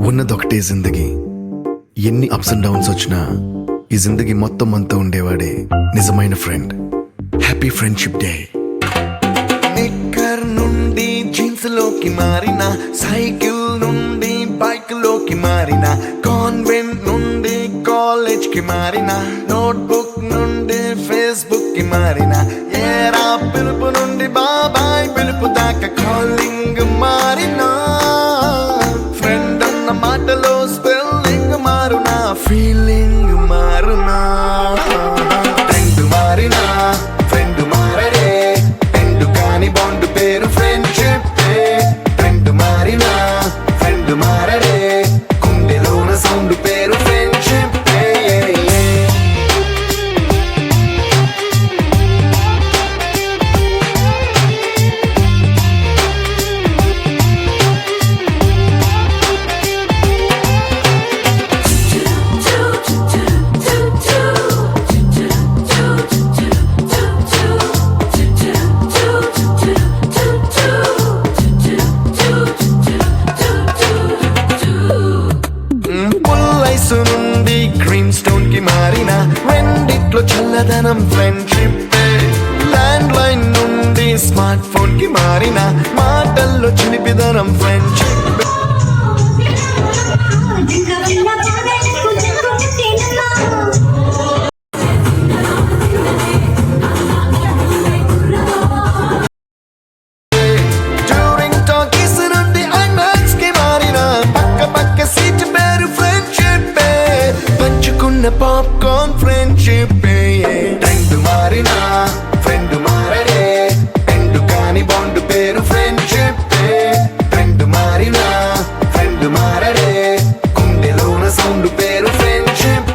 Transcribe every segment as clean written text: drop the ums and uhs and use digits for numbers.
ఉన్నదొకటే జిందగీ. ఎన్ని ups and downs వచ్చినా ఈ జిందగీ మొత్తం అంతా ఉండేవాడే నిజమైన friend. Happy friendship day. Knicker నుండి జీన్స్ లోకి మారిన, సైకిల్ నుండి బైక్ లోకి మారిన, కాన్వెంట్ నుండి కాలేజ్ కి మారిన, నోట్బుక్ నుండి ఫేస్బుక్ కి మారిన, ఏరా పిలుపు నుండి బాబాయ్ పిలుపు దాకా కాలింగ్ మారిన, ఫ్రెండ్ అన్న మాటలో స్పెల్లింగ్ మారునా, ఫీలింగ్ మారునా. ఫ్రెండ్ మారినా ఫ్రెండ్ మారడే, ఫ్రెండ్ కాని బాండ్ పేరు ఫ్రెండ్షిప్. ఫ్రెండ్ మారినా ఫ్రెండ్ మారడే, గుండెలోన సౌండ్ పేరు ఫ్రెండ్షిప్. నుండి గ్రీన్ స్టోన్ కి మారిన, రెండిట్లో చల్లదనం ఫ్రెండ్షిప్. ల్యాండ్ లైన్ నుండి స్మార్ట్ ఫోన్ కి మారిన, మాటల్లో చిలిపిదనం ఫ్రెండ్షిప్. డ్యూరింగ్ టాకీస్ నుండి ఐమాక్స్ కి మారిన, పక్క పక్క సీట్ పేరు ఫ్రెండ్షిప్. పంచుకున్న పాప్కార్న్ ఫ్రెండ్షిప్. ట్రెండ్ మారినా ఫ్రెండ్ మారడే, ట్రెండ్ కాని బాండ్ పేరు ఫ్రెండ్షిప్. ట్రెండ్ మారినా ఫ్రెండ్ మారడే, గుండెలోన సౌండ్ పేరు ఫ్రెండ్షిప్.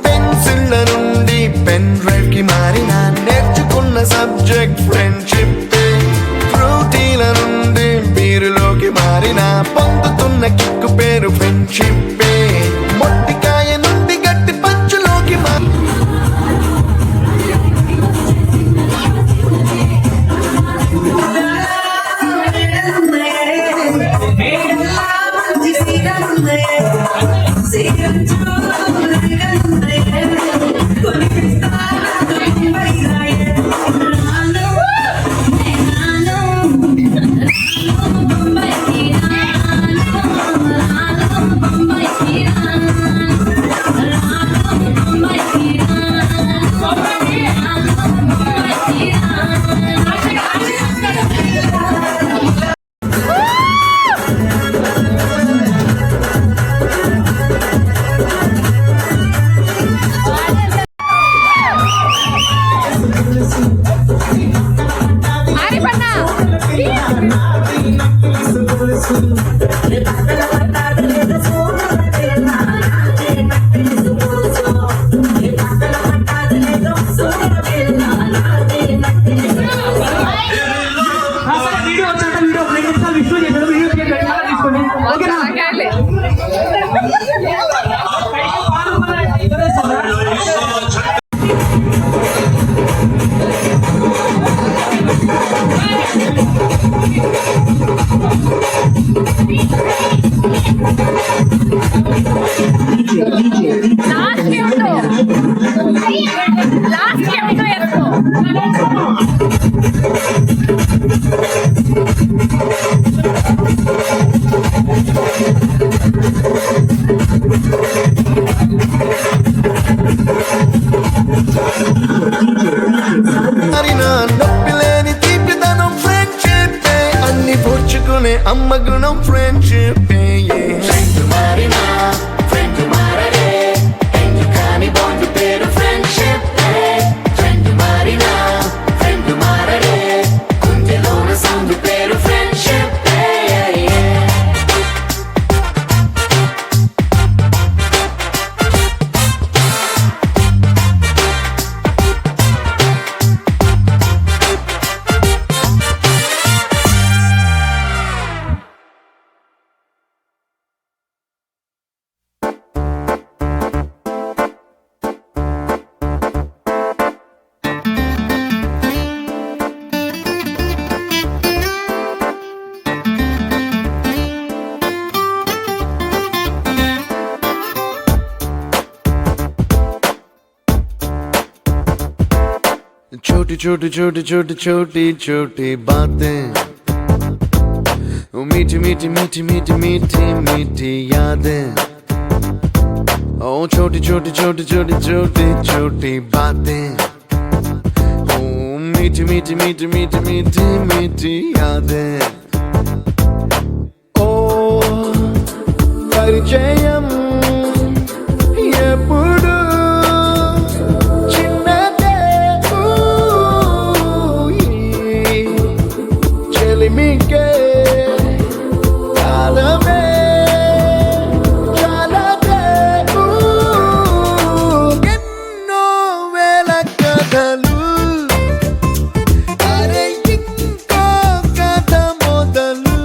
పెన్సిళ్ళ నుండి పెన్ డ్రైవ్ కి మారిన, నేర్చుకున్న సబ్జెక్ట్ ఫ్రెండ్షిప్. ఫ్రూటీల నుండి బీరులోకి మారిన, పొందుతున్న కిక్కు పేరు ఫ్రెండ్షిప్. మొట్టికాయ నుండి గట్టి పంచులోకి నొప్పి లేని తీపిదనం ఫ్రెండ్షిప్. అన్ని పోర్చుకునే అమ్మ గుణం ఫ్రెండ్షిప్. ఫ్రెండ్ మారినా ఫ్రెండ్ మారడే, ఫ్రెండ్ కాని బాండ్ పేరు ఫ్రెండ్షిప్. ఫ్రెండ్ మారినా ఫ్రెండ్ మారడే, గుండెలోన సౌండ్ పేరు ఫ్రెండ్షిప్. छोटी छोटी छोटी छोटी छोटी बातें, मीठी मीठी मीठी मीठी मीठी मीठी यादें। ओ छोटी छोटी छोटी छोटी छोटी छोटी बातें, ओ मीठी मीठी मीठी मीठी मीठी मीठी यादें। ओ परिचయం ఎప్పుడు చిన్నదే, ఈ చెలిమికే కాలమే చాలదే, ఎన్నో వేల కథలు, అరే ఇంకో కథ మొదలు,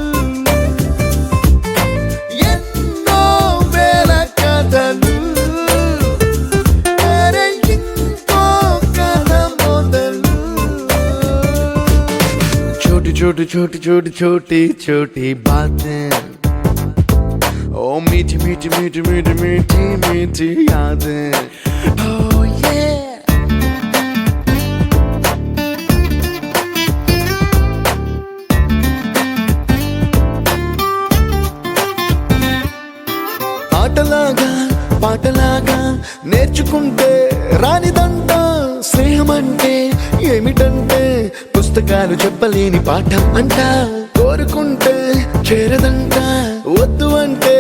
ఎన్నో వేల కథలు, అరే ఇంకో కథ మొదలు। छोटी छोटी छोटी छोटी छोटी छोटी बातें, ओ मीठी मीठी मीठी मीठी मीठी मीठी यादें। Oh yeah. ఆటలాగా పాటలాగా నేర్చుకుంటే రానిదంట స్నేహం అంటే ఏమిటంటే, పుస్తకాలు చెప్పలేని పాఠం అంట, కోరుకుంటే చేరదంట, వద్దు అంటే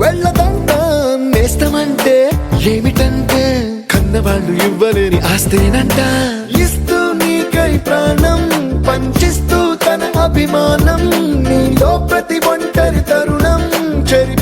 వెళ్ళదంట, నేస్తమంటే ఏమిటంటే కన్నవాళ్ళు ఇవ్వలేని ఆస్తేనంట, ఇస్తూ నీకై ప్రాణం పంచిస్తూ తన అభిమానం, నీలో ప్రతి ఒంటరి తరుణం చెరి